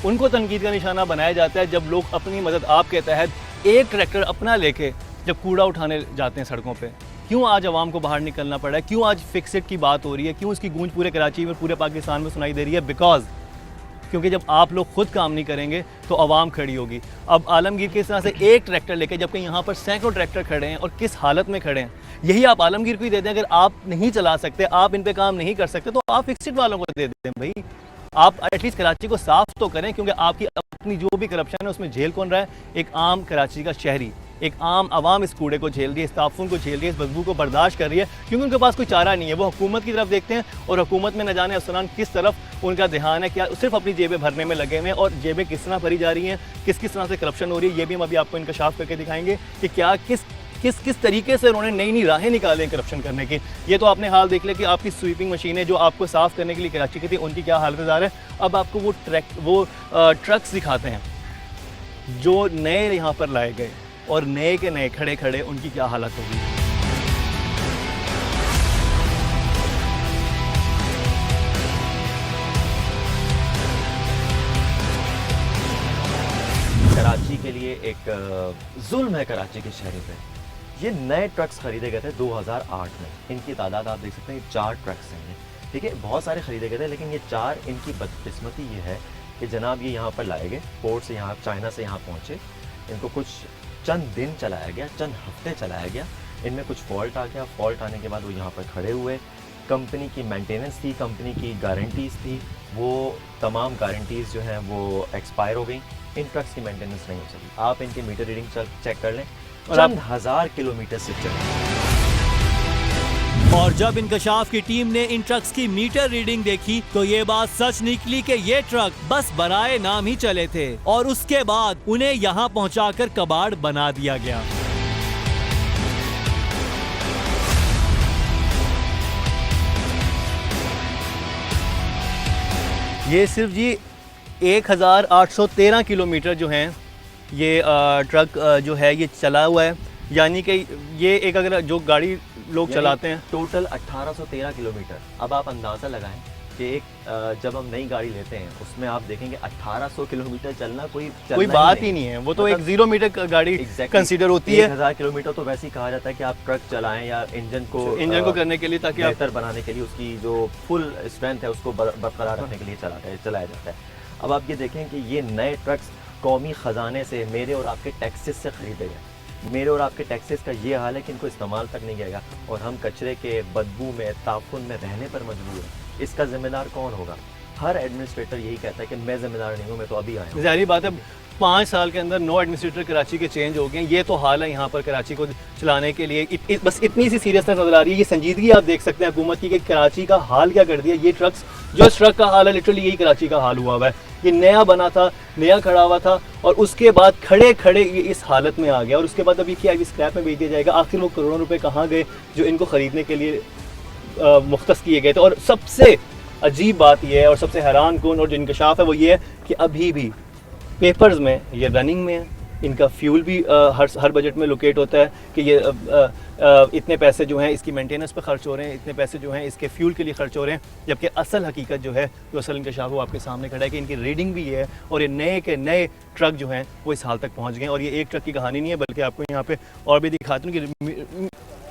उनको तनकीद का निशाना बनाया जाता है जब लोग अपनी मदद आप के तहत एक ट्रैक्टर अपना लेके जब कूड़ा उठाने जाते हैं सड़कों पे। क्यों आज आवाम को बाहर निकलना पड़ा है? क्यों आज फिक्स इट की बात हो रही है? क्यों इसकी गूंज पूरे कराची में, पूरे पाकिस्तान में सुनाई दे रही है? बिकॉज क्योंकि जब आप लोग खुद काम नहीं करेंगे तो आवाम खड़ी होगी। अब आलमगीर के इस तरह से एक ट्रैक्टर लेके, जबकि यहाँ पर सैकड़ों ट्रैक्टर खड़े हैं और किस हालत में खड़े हैं, यही आप आलमगीर को ही दे दें। अगर आप नहीं चला सकते, आप इन पे काम नहीं कर सकते, तो आप फिक्स्ड वालों को दे दें भाई। आप एटलीस्ट कराची को साफ तो करें, क्योंकि आपकी अपनी जो भी करप्शन है उसमें झेल कौन रहा है? एक आम कराची का शहरी, एक आम आवाम इस कूड़े को झेल रही है, इस ताफुन को झेल रही है, इस बदबू को बर्दाश्त कर रही है, क्योंकि उनके पास कोई चारा नहीं है। वो हुकूमत की तरफ देखते हैं और हुकूमत में न जाने अफसरान किस तरफ उनका ध्यान है, क्या सिर्फ अपनी जेबें भरने में लगे हुए हैं, और जेबें किस तरह भरी जा रही हैं, किस किस तरह से करप्शन हो रही है, ये भी हम अभी आपको इंकशाफ करके दिखाएंगे कि क्या किस तरीके से उन्होंने नई नई राहें निकाले हैं करप्शन करने की। ये तो आपने हाल देख लिया कि आपकी स्वीपिंग मशीनें जो आपको साफ़ करने के लिए कराची की थी, उनकी क्या हालत है। अब आपको वो ट्रक्स दिखाते हैं जो नए यहाँ पर लाए गए, और नए के नए खड़े खड़े उनकी क्या हालत होगी। कराची के लिए एक जुल्म है कराची के शहरी पे। ये नए ट्रक्स खरीदे गए थे 2008 में। इनकी तादाद आप देख सकते हैं, 4 ट्रक्स हैं ये, ठीक है। बहुत सारे खरीदे गए थे, लेकिन ये 4, इनकी बदकिस्मती ये है कि जनाब ये यहाँ पर लाए गए, पोर्ट से यहाँ, चाइना से यहाँ पहुँचे। इनको कुछ चंद दिन चलाया गया, चंद हफ्ते चलाया गया, इनमें कुछ फॉल्ट आ गया। फॉल्ट आने के बाद वो यहाँ पर खड़े हुए। कंपनी की मेंटेनेंस थी, कंपनी की गारंटीज़ थी, वो तमाम गारंटीज़ जो हैं वो एक्सपायर हो गई। इन ट्रक्स की मेंटेनेंस नहीं हो सकी। आप इनकी मीटर रीडिंग चेक कर लें, और आप 1000 किलोमीटर से चले। और जब इंकशाफ की टीम ने इन ट्रक्स की मीटर रीडिंग देखी तो ये बात सच निकली कि ये ट्रक बस बराए नाम ही चले थे, और उसके बाद उन्हें यहाँ पहुँचाकर कबाड़ बना दिया गया। ये सिर्फ जी 1813 किलोमीटर जो हैं ये ट्रक जो है ये चला हुआ है। यानी कि ये एक, अगर जो गाड़ी लोग चलाते हैं, टोटल 1813 किलोमीटर। अब आप अंदाज़ा लगाएं कि एक जब हम नई गाड़ी लेते हैं उसमें आप देखेंगे 1800 किलोमीटर चलना कोई बात ही नहीं है। वो तो एक 0 मीटर गाड़ी कंसीडर होती है। 1000 किलोमीटर तो वैसे ही कहा जाता है कि आप ट्रक चलाएं या इंजन को करने के लिए, ताकि बेहतर बनाने के लिए, उसकी जो फुल स्ट्रेंथ है उसको बरकरार रखने के लिए चलाया जाता है। अब आप ये देखें कि ये नए ट्रक्स कौमी ख़जाने से, मेरे और आपके टैक्सेस से ख़रीदे गए। मेरे और आपके टैक्सेस का ये हाल है कि इनको इस्तेमाल तक नहीं किया, और हम कचरे के बदबू में, ताफुन में रहने पर मजबूर हैं। इसका जिम्मेदार कौन होगा? हर एडमिनिस्ट्रेटर यही कहता है कि मैं जिम्मेदार नहीं हूँ, मैं तो अभी आया हूँ। ज़ाहिर बात है, 5 साल के अंदर 9 एडमिनिस्ट्रेटर कराची के चेंज हो गए। ये तो हाल है यहाँ पर कराची को चलाने के लिए। बस इतनी सी सीरियसनेस नजर आ रही है। ये संजीदगी आप देख सकते हैं हुकूमत की कि कराची का हाल क्या कर दिया। ये ट्रक्स, जो इस ट्रक का हाल है, लिटरली यही कराची का हाल हुआ हुआ है। ये नया बना था, नया खड़ा हुआ था, और उसके बाद खड़े खड़े ये इस हालत में आ गया। और उसके बाद अभी क्या, स्क्रैप में बेच दिया जाएगा। आखिर वो करोड़ों रुपए कहाँ गए जो इनको ख़रीदने के लिए मुख्तस किए गए थे। और सबसे अजीब बात यह है, और सबसे हैरान कौन और जो इंकशाफ है वो ये है कि अभी भी पेपर्स में ये रनिंग में है। इनका फ्यूल भी हर बजट में लोकेट होता है कि ये इतने पैसे जो हैं इसकी मेंटेनेंस पे खर्च हो रहे हैं, इतने पैसे जो हैं इसके फ्यूल के लिए खर्च हो रहे हैं। जबकि असल हकीकत जो है, जो असल इंकशाफ वो आपके सामने खड़ा है कि इनकी रीडिंग भी है, और ये नए के नए ट्रक जो हैं वो इस हाल तक पहुँच गए। और ये एक ट्रक की कहानी नहीं है, बल्कि आपको यहाँ पे और भी दिखाते हैं कि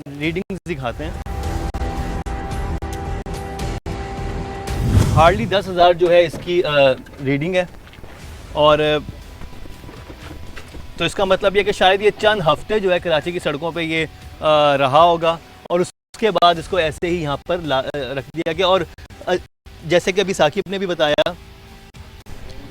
रीडिंग दिखाते हैं। हार्डली 10,000 जो है इसकी रीडिंग है। और तो इसका मतलब ये कि शायद ये चंद हफ्ते जो है कराची की सड़कों पे ये रहा होगा, और उसके बाद इसको ऐसे ही यहाँ पर रख दिया गया। और जैसे कि अभी साकिब ने भी बताया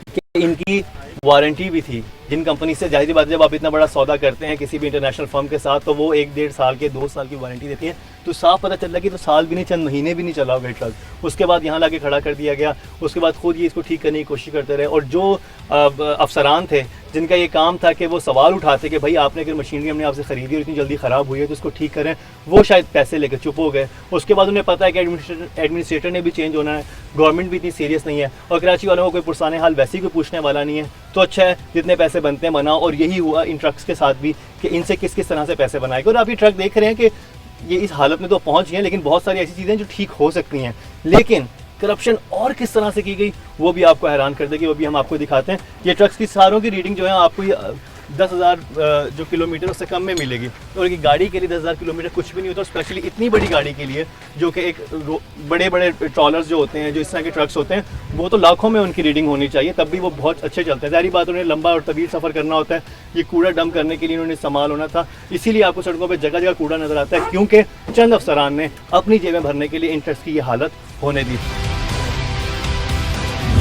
कि इनकी वारंटी भी थी। जिन कंपनी से, जाहिर बात है, जब आप इतना बड़ा सौदा करते हैं किसी भी इंटरनेशनल फर्म के साथ, तो वो 1-1.5 साल के 2 साल की वारंटी देती है। तो साफ पता चल रहा है कि तो साल भी नहीं, चंद महीने भी नहीं चला होगा ट्रक। उसके बाद यहाँ लाके खड़ा कर दिया गया। उसके बाद खुद ये इसको ठीक करने की कोशिश करते रहे। और जो अफसरान थे जिनका ये काम था कि वो सवाल उठाते कि भाई आपने अगर मशीनरी हमने आपसे ख़रीदी और इतनी जल्दी ख़राब हुई है तो इसको ठीक करें, वो शायद पैसे लेकर चुप हो गए। उसके बाद उन्हें पता है कि एडमिनिस्ट्रेटर ने भी चेंज होना है, गवर्नमेंट भी इतनी सीरियस नहीं है, और कराची वालों को कोई पुरसाने हाल वैसे ही कोई पूछने वाला नहीं है। तो अच्छा है, जितने पैसे बनते हैं बनाओ। और यही हुआ इन ट्रक्स के साथ भी कि इनसे किस किस तरह से पैसे बनाएंगे। और आप ये ट्रक देख रहे हैं कि ये इस हालत में तो पहुंच गए, लेकिन बहुत सारी ऐसी चीज़ें जो ठीक हो सकती हैं, लेकिन करप्शन और किस तरह से की गई वो भी आपको हैरान कर देगी। वो भी हम आपको दिखाते हैं। ये ट्रक्स की सारों की रीडिंग जो है आपको 10,000 जो किलोमीटर उससे कम में मिलेगी। और एक गाड़ी के लिए 10,000 किलोमीटर कुछ भी नहीं होता, स्पेशली इतनी बड़ी गाड़ी के लिए, जो कि एक बड़े बड़े ट्रॉलर्स जो होते हैं, जो इस तरह के ट्रक्स होते हैं, वो तो लाखों में उनकी रीडिंग होनी चाहिए, तब भी वो बहुत अच्छे चलते हैं। ज़ाहिर बात उन्हें लंबा और तवील सफ़र करना होता है, ये कूड़ा डंप करने के लिए उन्होंने इस्तेमाल होना था, इसीलिए आपको सड़कों पर जगह जगह कूड़ा नज़र आता है, क्योंकि चंद अफसरान ने अपनी जेबें भरने के लिए इन ट्रक्स की ये हालत होने दी।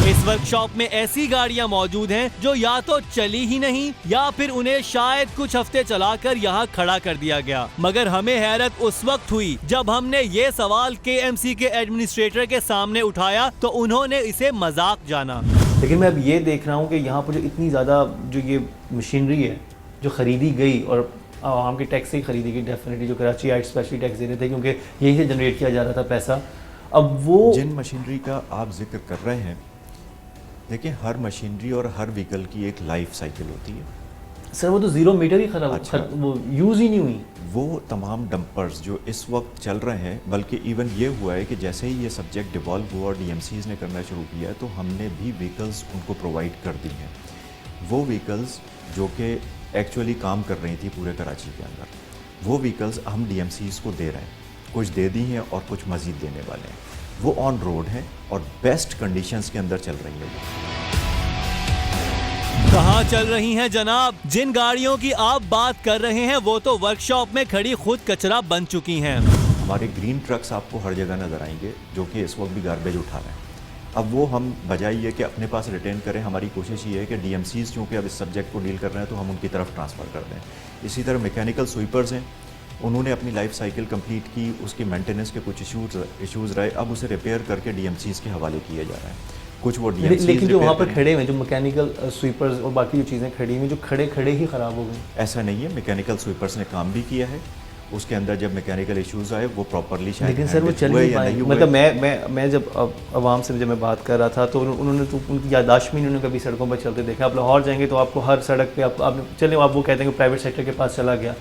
इस वर्कशॉप में ऐसी गाड़ियां मौजूद हैं जो या तो चली ही नहीं या फिर उन्हें शायद कुछ हफ्ते चलाकर यहाँ खड़ा कर दिया गया। मगर हमें हैरत उस वक्त हुई जब हमने ये सवाल KMC के एडमिनिस्ट्रेटर के सामने उठाया तो उन्होंने इसे मजाक जाना। लेकिन मैं अब ये देख रहा हूँ कि यहाँ पर जो इतनी ज़्यादा जो ये मशीनरी है जो ख़रीदी गई और आवाम के टैक्स से ही खरीदी गई, डेफिनेटली जो कराची आइट स्पेशली टैक्स दे रहे थे क्योंकि यही से जनरेट किया जा रहा था पैसा। अब वो जिन मशीनरी का आप जिक्र कर रहे हैं, देखिए हर मशीनरी और हर व्हीकल की एक लाइफ साइकिल होती है। सर वो तो 0 मीटर ही खराब अच्छा। वो यूज़ ही नहीं हुई। वो तमाम डंपर्स जो इस वक्त चल रहे हैं, बल्कि इवन ये हुआ है कि जैसे ही ये सब्जेक्ट डिवॉल्व हुआ और DMCs ने करना शुरू किया है तो हमने भी व्हीकल्स उनको प्रोवाइड कर दी हैं। वो व्हीकल्स जो कि एक्चुअली काम कर रही थी पूरे कराची के अंदर, वो व्हीकल्स हम DMCs को दे रहे हैं, कुछ दे दी हैं और कुछ मज़ीद देने वाले हैं। वो ऑन रोड हैं और बेस्ट कंडीशंस के अंदर चल रही है। कहाँ चल रही हैं जनाब? जिन गाड़ियों की आप बात कर रहे हैं वो तो वर्कशॉप में खड़ी खुद कचरा बन चुकी हैं। हमारे ग्रीन ट्रक्स आपको हर जगह नज़र आएंगे जो कि इस वक्त भी गार्बेज उठा रहे हैं। अब वो हम बजाय ये कि अपने पास रिटेन करें, हमारी कोशिश ये है कि DMCs चूँकि अब इस सब्जेक्ट को डील कर रहे हैं तो हम उनकी तरफ ट्रांसफ़र कर दें। इसी तरह मैकेनिकल स्वीपर्स हैं, उन्होंने अपनी लाइफ साइकिल कंप्लीट की, उसकी मेंटेनेंस के कुछ इश्यूज़ रहे, अब उसे रिपेयर करके DMCs के हवाले किया जा रहा है। कुछ वो DMCs लेकिन जो वहाँ पर रिपेयर खड़े हुए जो मैकेनिकल स्वीपर्स और बाकी जो चीज़ें खड़ी हुई जो खड़े ही ख़राब हो गई। ऐसा नहीं है, मैकेनिकल स्वीपर्स ने काम भी किया है, उसके अंदर जब मैकेनिकल इश्यूज़ आए वो प्रॉपरली शायद लेकिन सर वो handle चल हुए नहीं या पाए। नहीं हुए। मतलब मैं जब आवाम से जब मैं बात कर रहा था तो उन्होंने तो उनकी याददाश्त में नहीं उन्होंने कभी सड़कों पर चलते देखा। आप लाहौर जाएंगे तो आपको हर सड़क पे आप चले, आप वो कहते हैं कि प्राइवेट सेक्टर के पास चला गया,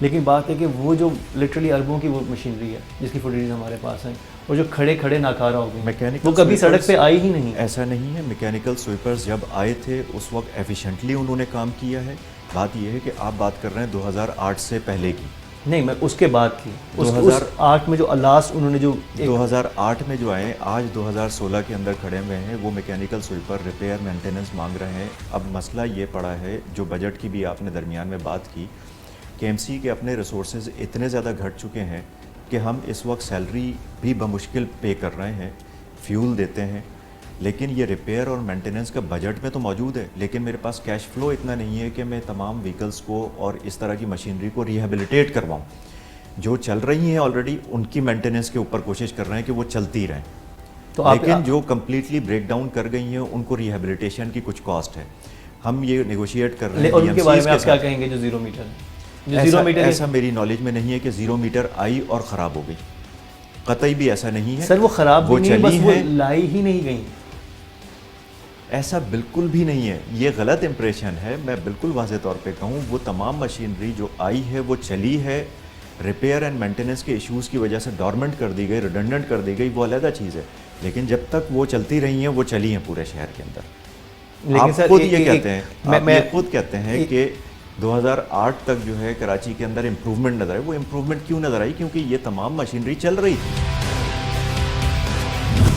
लेकिन बात है कि वो जो लिटरली अरबों की वो मशीनरी है जिसकी फुटेज हमारे पास है और जो खड़े नाकारा हो गए, मैकेनिकल वो कभी सड़क पे आई ही नहीं। ऐसा नहीं है, मैकेनिकल स्वीपर्स जब आए थे उस वक्त एफिशिएंटली उन्होंने काम किया है। बात यह है कि आप बात कर रहे हैं 2008 से पहले की। नहीं, मैं उसके बाद की 2008 में जो लास्ट उन्होंने जो 2008 में जो आए, आज 2016 के अंदर खड़े हुए हैं, वो मैकेनिकल स्वीपर रिपेयर मेंटेनेंस मांग रहे हैं। अब मसला ये पड़ा है, जो बजट की भी आपने दरमियान में बात की, KMC के अपने रिसोर्सेज इतने ज़्यादा घट चुके हैं कि हम इस वक्त सैलरी भी बमुश्किल पे कर रहे हैं, फ्यूल देते हैं, लेकिन ये रिपेयर और मेंटेनेंस का बजट में तो मौजूद है, लेकिन मेरे पास कैश फ्लो इतना नहीं है कि मैं तमाम व्हीकल्स को और इस तरह की मशीनरी को रिहेबिलिटेट करवाऊँ। जो चल रही हैं ऑलरेडी उनकी मेंटेनेंस के ऊपर कोशिश कर रहे हैं कि वो चलती रहें, तो लेकिन जो कम्प्लीटली ब्रेक डाउन कर गई हैं उनको रिहेबिलिटेशन की कुछ कॉस्ट है। हम ये नेगोशिएट कर रहे हैं। और उनके बारे में आप क्या कहेंगे जो 0 मीटर है? जो 0 मीटर ऐसा मेरी नॉलेज में नहीं है कि 0 मीटर आई और ख़राब हो गई, कतई भी ऐसा नहीं है सर। वो ख़राब वो नहीं, बस चली वो है, लाई ही नहीं गई। ऐसा बिल्कुल भी नहीं है, ये गलत इंप्रेशन है। मैं बिल्कुल वाज़ेह तौर पे कहूँ, वो तमाम मशीनरी जो आई है वो चली है, रिपेयर एंड मेंटेनेंस के इश्यूज़ की वजह से डॉर्मेंट कर दी गई, रिडंडेंट कर दी गई, वो अलग चीज़ है, लेकिन जब तक वो चलती रही हैं वो चली हैं पूरे शहर के अंदर। लेकिन आप सर खुद ये कहते हैं, आप मैं ये खुद कहते हैं कि 2008 तक जो है कराची के अंदर इम्प्रूवमेंट नजर आई। वो इम्प्रूवमेंट क्यों नजर आई? क्योंकि ये तमाम मशीनरी चल रही थी।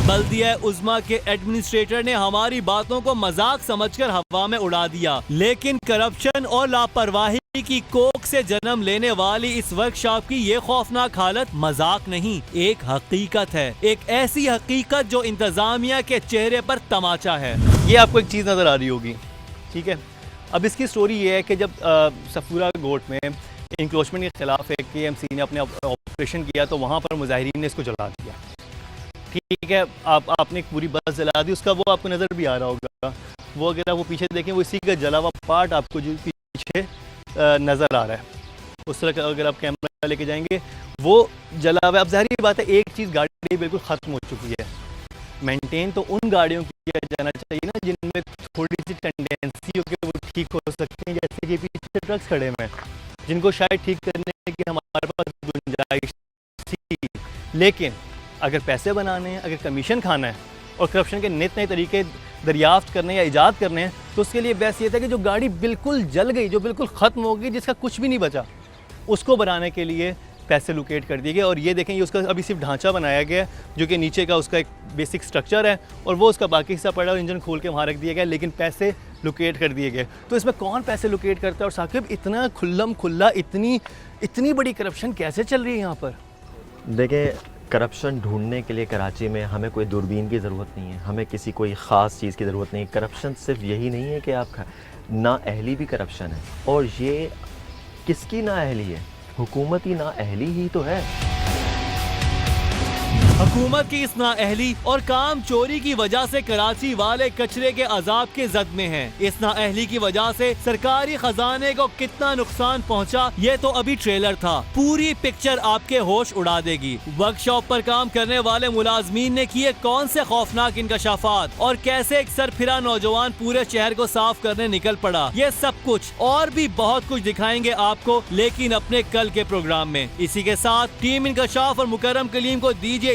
बल्दिया उज़्मा के एडमिनिस्ट्रेटर ने हमारी बातों को मजाक समझकर हवा में उड़ा दिया, लेकिन करप्शन और लापरवाही की कोख से जन्म लेने वाली इस वर्कशॉप की ये खौफनाक हालत मजाक नहीं, एक हकीकत है, एक ऐसी हकीकत जो इंतजामिया के चेहरे पर तमाचा है। ये आपको एक चीज़ नज़र आ रही होगी, ठीक है। अब इसकी स्टोरी ये है कि जब सफूरा गोट में इंक्रोचमेंट के खिलाफ एक KMC ने अपने ऑपरेशन किया तो वहाँ पर मुजाहिरीन ने इसको जला दिया, ठीक है। आपने एक पूरी बस जला दी, उसका वो आपको नज़र भी आ रहा होगा, वो अगर आप वो पीछे देखें वो इसी का जला हुआ पार्ट आपको जो पीछे नज़र आ रहा है, उस तरह का अगर आप कैमरा लेके जाएंगे वो जला हुआ है। अब ज़ाहिर बात है एक चीज़ गाड़ी बिल्कुल ख़त्म हो चुकी है, मेंटेन तो उन गाड़ियों की किया जाना चाहिए ना जिनमें थोड़ी सी टेंडेंसी हो कि वो ठीक हो सकते हैं, जैसे कि पीछे ट्रक्स खड़े हुए हैं जिनको शायद ठीक करने की हमारे पास गुंजाइश थी, लेकिन अगर पैसे बनाने हैं, अगर कमीशन खाना है और करप्शन के नित नए तरीके दरियाफ्त करने या ईजाद करने हैं तो उसके लिए बेस्ट ये था कि जो गाड़ी बिल्कुल जल गई, जो बिल्कुल ख़त्म हो गई, जिसका कुछ भी नहीं बचा, उसको बनाने के लिए पैसे लोकेट कर दिए गए। और ये देखें, ये उसका अभी सिर्फ ढांचा बनाया गया है, जो कि नीचे का उसका एक बेसिक स्ट्रक्चर है, और वो उसका बाकी हिस्सा पड़ा और इंजन खोल के वहाँ रख दिया गया, लेकिन पैसे लोकेट कर दिए गए। तो इसमें कौन पैसे लोकेट करता है? और साकिब, इतना खुल्लम खुल्ला, इतनी बड़ी करप्शन कैसे चल रही है यहाँ पर? देखिए, करप्शन ढूंढने के लिए कराची में हमें कोई दूरबीन की ज़रूरत नहीं है, हमें किसी कोई ख़ास चीज़ की ज़रूरत नहीं है। करप्शन सिर्फ यही नहीं है कि आप नाअहली भी करप्शन है, और ये किसकी नाअहली है? हुकूमती नाअहली ही तो है। हुकूमत की इस नाअहली और काम चोरी की वजह से कराची वाले कचरे के अजाब के जद में हैं। इस नाअहली की वजह से सरकारी खजाने को कितना नुकसान पहुंचा, ये तो अभी ट्रेलर था। पूरी पिक्चर आपके होश उड़ा देगी। वर्कशॉप पर काम करने वाले मुलाजमीन ने किए कौन से खौफनाक इंकशाफात, और कैसे एक सरफिरा नौजवान पूरे शहर को साफ करने निकल पड़ा, ये सब कुछ और भी बहुत कुछ दिखाएंगे आपको, लेकिन अपने कल के प्रोग्राम में। इसी के साथ टीम इंकशाफ और मुकर्रम कलीम को दीजिए